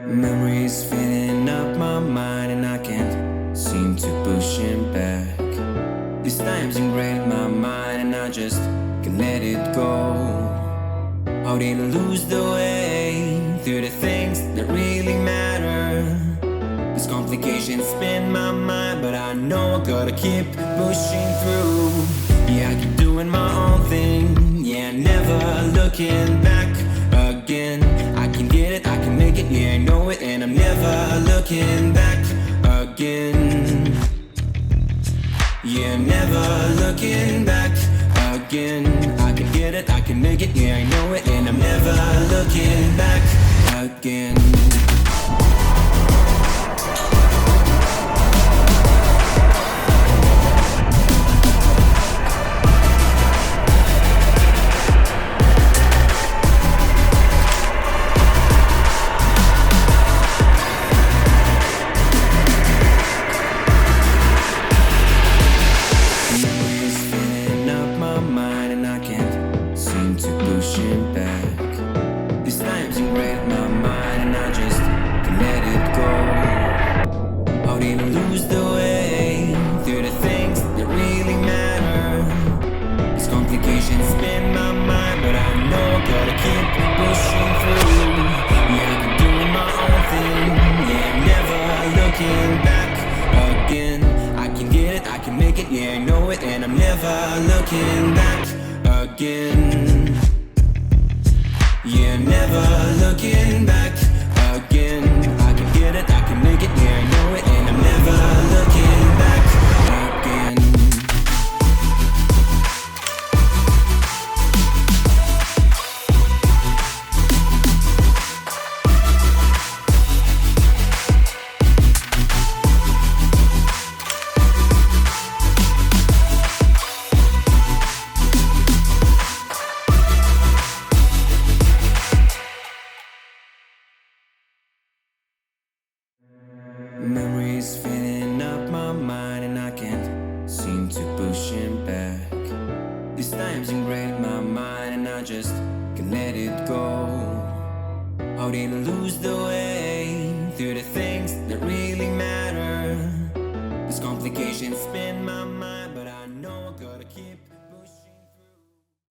Memories filling up my mind and I can't seem to push him back. These times ingrained my mind and I just can't let it go. How did I lose the way through the things that really matter? These complications spin my mind, but I know I gotta keep pushing through. Yeah, I keep doing my own thing, yeah, never looking back again. I can get it, I can make it, yeah, I know it, and I'm never looking back again. Yeah, never looking back again. I can get it, I can make it, yeah, I know it, and I'm never looking back again. Memories filling up my mind and I can't seem to push him back. These times ingrained my mind and I just can't let it go. How did I lose the way through the things that really matter? These complications spin my mind.